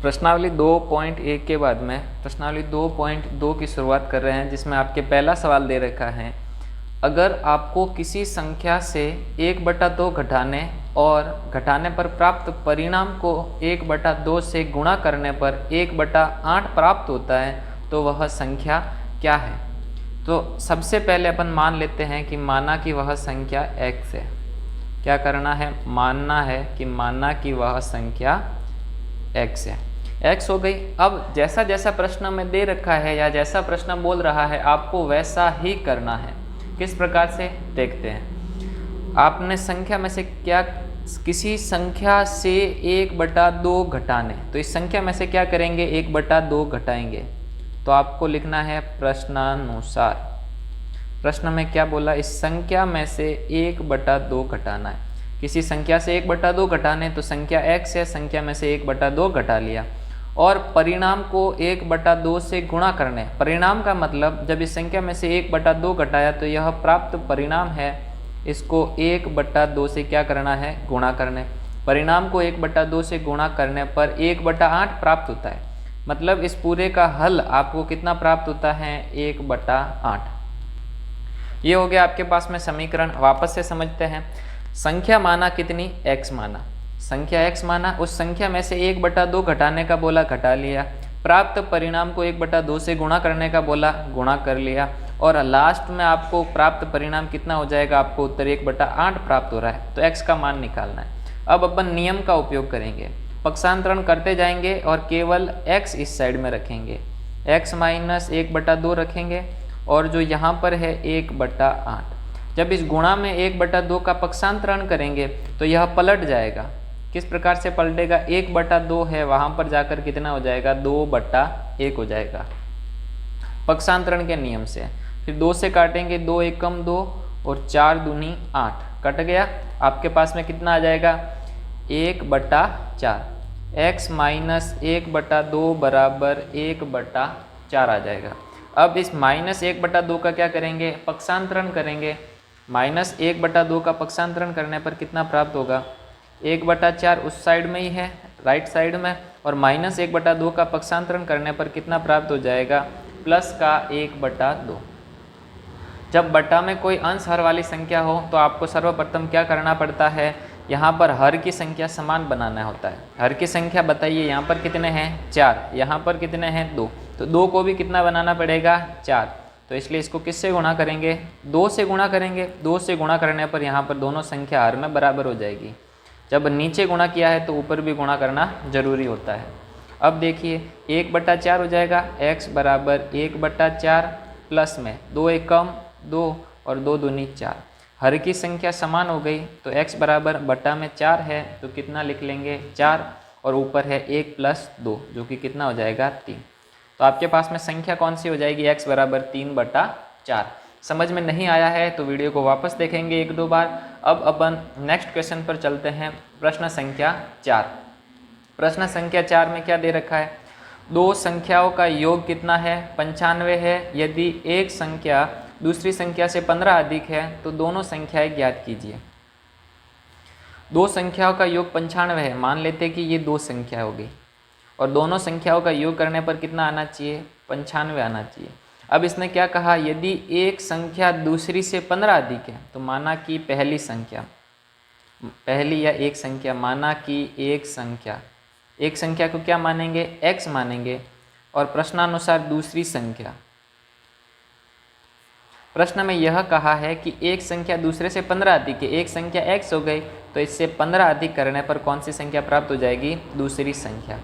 प्रश्नावली 2.1 के बाद में प्रश्नावली 2.2 की शुरुआत कर रहे हैं, जिसमें आपके पहला सवाल दे रखा है, अगर आपको किसी संख्या से 1/2 घटाने और घटाने पर प्राप्त परिणाम को 1/2 से गुणा करने पर 1/8 प्राप्त होता है तो वह संख्या क्या है। तो सबसे पहले अपन मान लेते हैं कि माना कि वह संख्या x है। क्या करना है, मानना है कि माना कि वह संख्या x है। x हो गई। अब जैसा जैसा प्रश्न में दे रखा है या जैसा प्रश्न बोल रहा है आपको वैसा ही करना है। किस प्रकार से देखते हैं। आपने संख्या में से क्या, किसी संख्या से 1/2 घटाने, तो इस संख्या में से क्या करेंगे, 1/2 घटाएंगे। तो आपको लिखना है प्रश्नानुसार। प्रश्न में क्या बोला, इस संख्या में से 1/2 घटाना है। किसी संख्या से 1/2 घटाने, तो संख्या x है, संख्या में से 1/2 घटा लिया और परिणाम को 1/2 से गुणा करने। परिणाम का मतलब जब इस संख्या में से 1/2 घटाया तो यह प्राप्त परिणाम है, इसको 1/2 से क्या करना है, गुणा करने। परिणाम को 1/2 से गुणा करने पर 1/8 प्राप्त होता है। मतलब इस पूरे का हल आपको कितना प्राप्त होता है, 1/8। ये हो गया आपके पास में समीकरण। वापस से समझते हैं। संख्या माना कितनी, x माना, संख्या x माना, उस संख्या में से 1/2 घटाने का बोला, घटा लिया। प्राप्त परिणाम को 1/2 से गुणा करने का बोला, गुणा कर लिया। और लास्ट में आपको प्राप्त परिणाम कितना हो जाएगा, आपको उत्तर 1/8 प्राप्त हो रहा है। तो x का मान निकालना है। अब अपन नियम का उपयोग करेंगे, पक्षांतरण करते जाएंगे और केवल x इस साइड में रखेंगे, x माइनस 1/2 रखेंगे और जो यहाँ पर है 1/8। जब इस गुणा में 1/2 का पक्षांतरण करेंगे तो यह पलट जाएगा। किस प्रकार से पलटेगा, 1/2 है, वहाँ पर जाकर कितना हो जाएगा, 2/1 हो जाएगा पक्षांतरण के नियम से। फिर 2 से काटेंगे, 2 एकम 2 और 4 दूनी 8, कट गया। आपके पास में कितना आ जाएगा, 1/4। x माइनस 1/2 बराबर 1/4 आ जाएगा। अब इस माइनस 1/2 का क्या करेंगे, पक्षांतरण करेंगे। माइनस 1/2 का पक्षांतरण करने पर कितना प्राप्त होगा, 1/4 उस साइड में ही है, राइट साइड में, और माइनस 1/2 का पक्षांतरण करने पर कितना प्राप्त हो जाएगा, प्लस का 1/2। जब बटा में कोई अंश हर वाली संख्या हो तो आपको सर्वप्रथम क्या करना पड़ता है, यहाँ पर हर की संख्या समान बनाना होता है। हर की संख्या बताइए, यहाँ पर कितने हैं, 4, यहाँ पर कितने हैं, 2, तो 2 को भी कितना बनाना पड़ेगा, 4। तो इसलिए इसको किससे गुणा करेंगे, 2 से गुणा करेंगे। 2 से गुणा करने पर यहाँ पर दोनों संख्या हर में बराबर हो जाएगी। जब नीचे गुणा किया है तो ऊपर भी गुणा करना जरूरी होता है। अब देखिए 1/4 हो जाएगा, x बराबर 1/4 प्लस में 2 एकम 2 और 2 दूनी 4। हर की संख्या समान हो गई तो x बराबर बटा में 4 है तो कितना लिख लेंगे, 4, और ऊपर है 1 + 2 जो कि कितना हो जाएगा, 3। तो आपके पास में संख्या कौन सी हो जाएगी, x बराबर 3/4। समझ में नहीं आया है तो वीडियो को वापस देखेंगे 1-2 बार। अब अपन नेक्स्ट क्वेश्चन पर चलते हैं। प्रश्न संख्या 4। प्रश्न संख्या 4 में क्या दे रखा है, दो संख्याओं का योग कितना है, 95 है। यदि एक संख्या दूसरी संख्या से 15 अधिक है तो दोनों संख्याएं ज्ञात कीजिए। दो संख्याओं का योग 95 है, मान लेते कि ये दो संख्या होगी और दोनों संख्याओं का योग करने पर कितना आना चाहिए, 95 आना चाहिए। अब इसने क्या कहा, यदि एक संख्या दूसरी से 15 अधिक है, तो माना कि पहली संख्या, पहली या एक संख्या, माना कि एक संख्या को क्या मानेंगे, x मानेंगे, और प्रश्नानुसार दूसरी संख्या, प्रश्न में यह कहा है कि एक संख्या दूसरे से 15 अधिक है, एक संख्या x हो गई तो इससे 15 अधिक करने पर कौन सी संख्या प्राप्त हो जाएगी, दूसरी संख्या।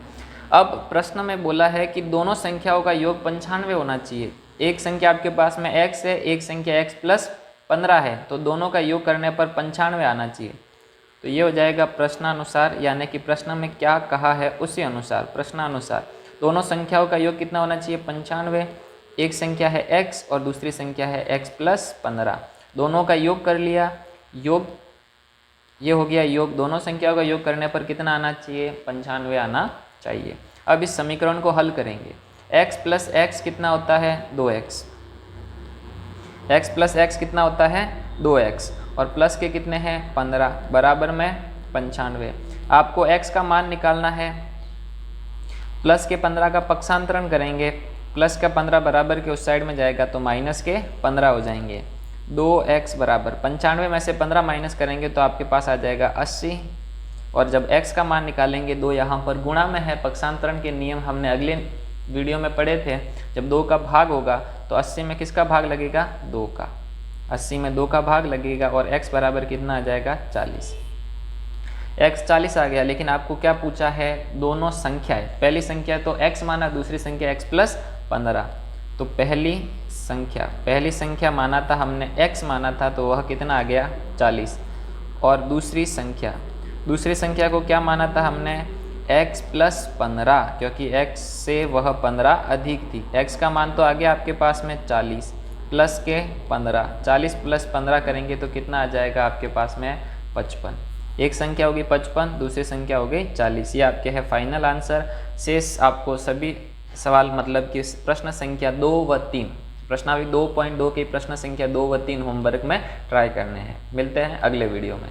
अब प्रश्न में बोला है कि दोनों संख्याओं का योग 95 होना चाहिए। एक संख्या आपके पास में x है, एक संख्या x + 15 है, तो दोनों का योग करने पर 95 आना चाहिए। तो ये हो जाएगा प्रश्नानुसार, यानी कि प्रश्न में क्या कहा है उसी अनुसार, प्रश्नानुसार दोनों संख्याओं का योग कितना होना चाहिए, 95। एक संख्या है x और दूसरी संख्या है x + 15, दोनों का योग कर लिया, योग ये हो गया योग। दोनों संख्याओं का योग करने पर कितना आना चाहिए, 95 आना चाहिए। अब इस समीकरण को हल करेंगे। x + x कितना होता है, 2x। x + x कितना होता है, 2x, और प्लस के कितने हैं, 15, बराबर में 95। आपको x का मान निकालना है। प्लस के 15 का पक्षांतरण करेंगे, प्लस का 15 बराबर के उस साइड में जाएगा तो माइनस के 15 हो जाएंगे। 2x बराबर 95 में से 15 माइनस करेंगे तो आपके पास आ जाएगा 80, और जब x का मान निकालेंगे 2 यहाँ पर गुणा में है, पक्षांतरण के नियम हमने अगले वीडियो में पढ़े थे। जब 2 का भाग होगा तो 80 में किसका भाग लगेगा, 2 का, 80 में 2 का भाग लगेगा और x बराबर कितना आ जाएगा, 40। x 40 आ गया, लेकिन आपको क्या पूछा है, दोनों संख्याएं, पहली संख्या तो x माना, दूसरी संख्या x प्लस 15। तो पहली संख्या माना था हमने, x माना था, तो वह कितना आ गया, 40। और दूसरी संख्या को क्या माना था हमने, x प्लस 15, क्योंकि x से वह 15 अधिक थी। x का मान तो आ गया आपके पास में 40 प्लस के 15, 40 प्लस 15 करेंगे तो कितना आ जाएगा आपके पास में 55। एक संख्या होगी 55, दूसरी संख्या हो गई 40। ये आपके है फाइनल आंसर। शेष आपको सभी सवाल मतलब कि प्रश्न संख्या 2 व 3, प्रश्नावली 2.2 की प्रश्न संख्या 2 व 3 होमवर्क में ट्राई करने हैं। मिलते हैं अगले वीडियो में।